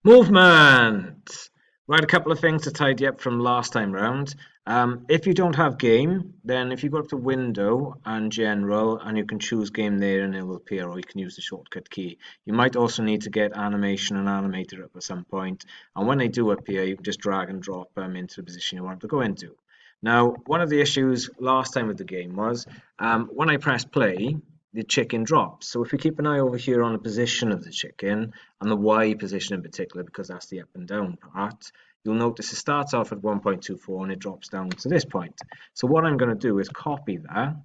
Movement! Right, a couple of things to tidy up from last time round. If you don't have game, then if you go up to Window and General, and you can choose game there and it will appear, or you can use the shortcut key. You might also need to get animation and animator up at some point, and when they do appear, you can just drag and drop them into the position you want to go into. Now, one of the issues last time with the game was when I press play, the chicken drops. So if we keep an eye over here on the position of the chicken, and the Y position in particular, because that's the up and down part, you'll notice it starts off at 1.24 and it drops down to this point. So what I'm going to do is copy that.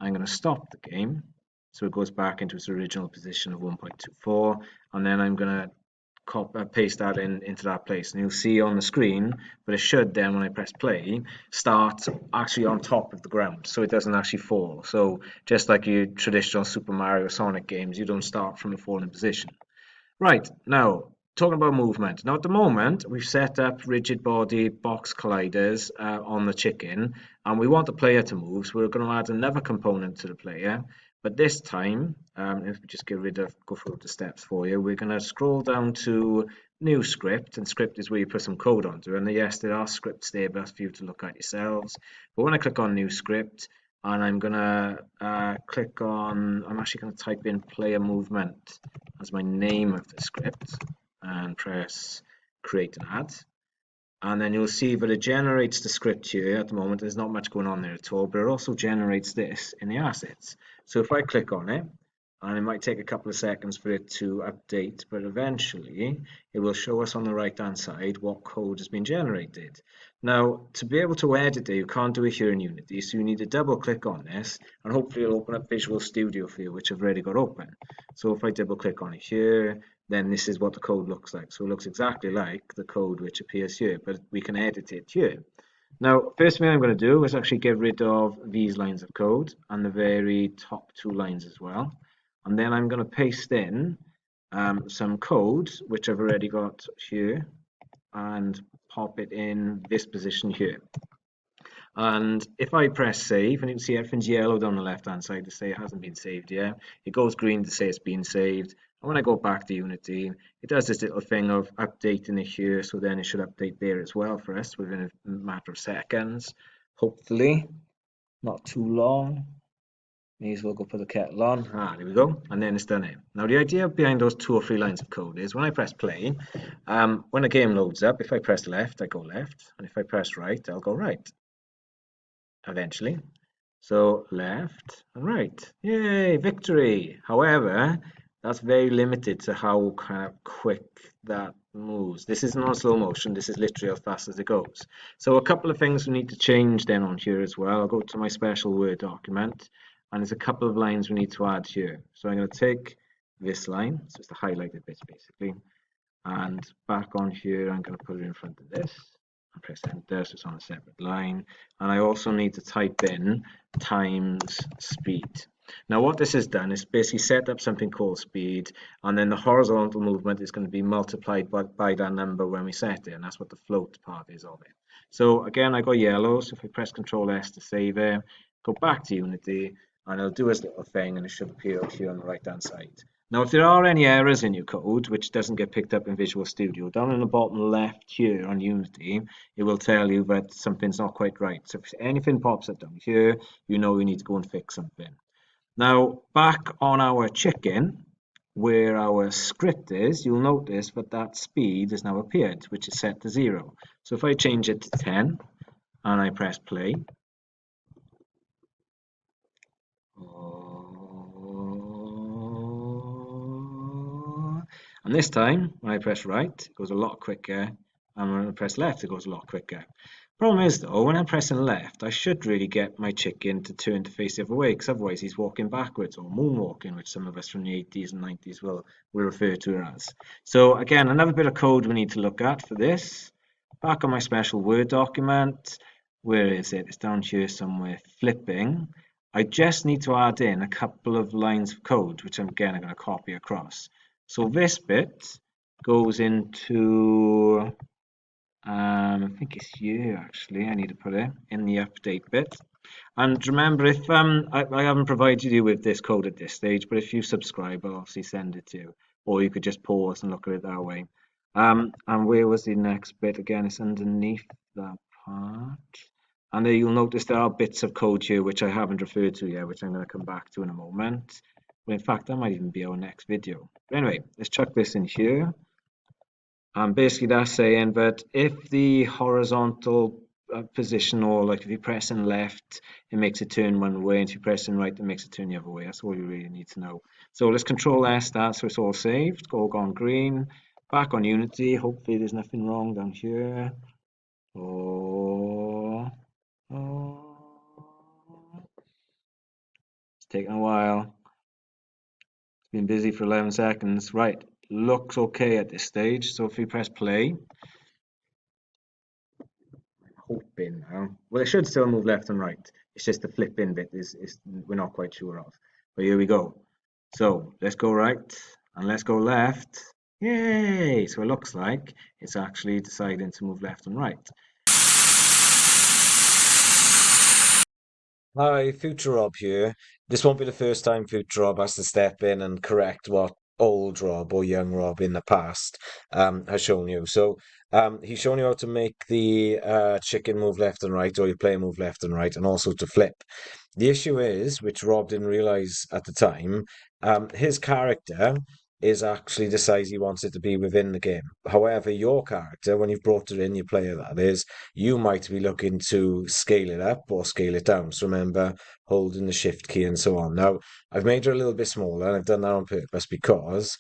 I'm going to stop the game. So it goes back into its original position of 1.24, and then I'm going to paste that into that place, and you'll see on the screen, but it should then, when I press play, start actually on top of the ground, so it doesn't actually fall. So just like your traditional Super Mario or Sonic games, you don't start from a falling position. Right, now, talking about movement. Now, at the moment, we've set up rigid body box colliders on the chicken, and we want the player to move, so we're going to add another component to the player. But this time, if we just go through the steps for you, we're going to scroll down to new script, and script is where you put some code onto. And yes, there are scripts there, but that's for you to look at yourselves. But when I click on new script, and I'm gonna click on, I'm actually going to type in player movement as my name of the script and press create and add. And then you'll see that it generates the script here. At the moment, there's not much going on there at all, but it also generates this in the assets. So if I click on it, and it might take a couple of seconds for it to update, but eventually it will show us on the right hand side what code has been generated. Now, to be able to edit it, you can't do it here in Unity, so you need to double click on this, and hopefully it'll open up Visual Studio for you, which I've already got open. So if I double click on it here, then this is what the code looks like. So it looks exactly like the code which appears here, but we can edit it here. Now, first thing I'm going to do is actually get rid of these lines of code and the very top two lines as well. And then I'm going to paste in some code, which I've already got here, and pop it in this position here. And if I press save, and you can see everything's yellow down the left hand side to say it hasn't been saved yet. It goes green to say it's been saved. And when I go back to Unity, it does this little thing of updating it here, so then it should update there as well for us within a matter of seconds. Hopefully, not too long. May as well go put the kettle on. There we go. And then it's done it. Now, the idea behind those 2 or 3 lines of code is when I press play, when the game loads up, if I press left, I go left. And if I press right, I'll go right. Eventually. So left and right. Yay, victory. However, that's very limited to how kind of quick that moves. This is not slow motion. This is literally as fast as it goes. So a couple of things we need to change then on here as well. I'll go to my special Word document, and there's a couple of lines we need to add here. So I'm going to take this line, so it's the highlighted bits basically, and back on here I'm going to put it in front of this. Press enter, so it's on a separate line, and I also need to type in times speed. Now what this has done is basically set up something called speed, and then the horizontal movement is going to be multiplied by that number when we set it, and that's what the float part is of it. So again, I got yellow, so if I press Ctrl S to save it, go back to Unity, and it'll do this little thing, and it should appear up here on the right hand side. Now, if there are any errors in your code which doesn't get picked up in Visual Studio, down in the bottom left here on Unity, it will tell you that something's not quite right. So if anything pops up down here, you know you need to go and fix something. Now, back on our chicken, where our script is, you'll notice that that speed has now appeared, which is set to 0. So if I change it to 10 and I press play, and this time, when I press right, it goes a lot quicker, and when I press left, it goes a lot quicker. Problem is though, when I'm pressing left, I should really get my chicken to turn to face the other way, because otherwise he's walking backwards, or moonwalking, which some of us from the 80s and 90s will refer to it as. So again, another bit of code we need to look at for this. Back on my special Word document, where is it? It's down here somewhere, flipping. I just need to add in a couple of lines of code, which I'm going to copy across. So this bit goes into, I think it's here actually, I need to put it in the update bit. And remember, if I haven't provided you with this code at this stage, but if you subscribe, I'll obviously send it to you, or you could just pause and look at it that way. And where was the next bit? Again, it's underneath that part. And there you'll notice there are bits of code here which I haven't referred to yet, which I'm going to come back to in a moment. But in fact, that might even be our next video. But anyway, let's chuck this in here. And basically that's saying that if the horizontal position, or like if you press in left, it makes it turn one way, and if you press in right, it makes it turn the other way. That's all you really need to know. So let's Control S that so it's all saved. All gone green. Back on Unity. Hopefully there's nothing wrong down here. Oh, it's taking a while. It's been busy for 11 seconds. Right, looks okay at this stage. So if we press play, hoping now. Well, it should still move left and right. It's just the flip in bit is we're not quite sure of. But here we go. So let's go right and let's go left. Yay! So it looks like it's actually deciding to move left and right. Hi, Future Rob here. This won't be the first time Future Rob has to step in and correct what old Rob or young Rob in the past has shown you. He's shown you how to make the chicken move left and right, or your player move left and right, and also to flip. The issue is, which Rob didn't realize at the time, his character is actually the size he wants it to be within the game. However, your character, when you've brought it in, your player that is, you might be looking to scale it up or scale it down. So remember, holding the shift key and so on. Now, I've made her a little bit smaller, and I've done that on purpose because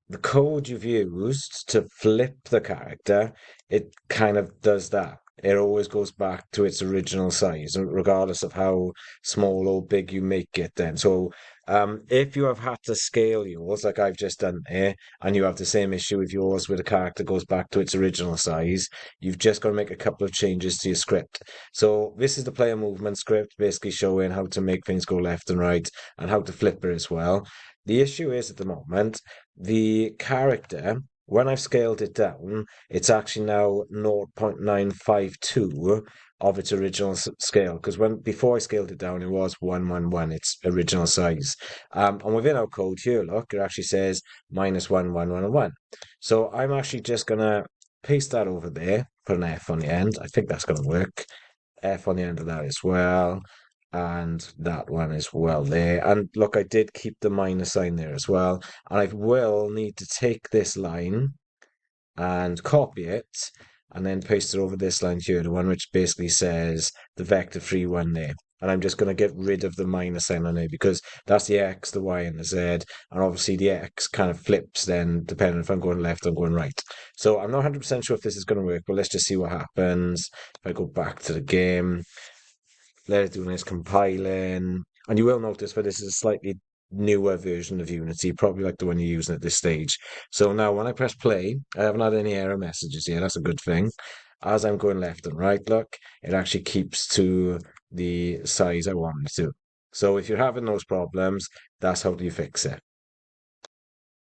the code you've used to flip the character, it kind of does that. It always goes back to its original size, regardless of how small or big you make it then. So, if you have had to scale yours, like I've just done there, and you have the same issue with yours where the character goes back to its original size, you've just got to make a couple of changes to your script. So, this is the player movement script, basically showing how to make things go left and right and how to flip it as well. The issue is at the moment, the character, when I've scaled it down, it's actually now 0.952 of its original scale. Because when before I scaled it down, it was 111, its original size. And within our code here, look, it actually says -1, 1, 1, 1. So I'm actually just gonna paste that over there, put an F on the end. I think that's gonna work. F on the end of that as well. And that one as well there. And look, I did keep the minus sign there as well. And I will need to take this line and copy it and then paste it over this line here, the one which basically says the vector free one there. And I'm just going to get rid of the minus sign on there because that's the X, the Y, and the Z. And obviously the X kind of flips then, depending if I'm going left or going right. So I'm not 100% sure if this is going to work, but let's just see what happens. If I go back to the game, let it do nice compiling. And you will notice that this is a slightly newer version of Unity, probably like the one you're using at this stage. So now when I press play, I haven't had any error messages here. That's a good thing. As I'm going left and right, look, it actually keeps to the size I want it to. So if you're having those problems, that's how you fix it.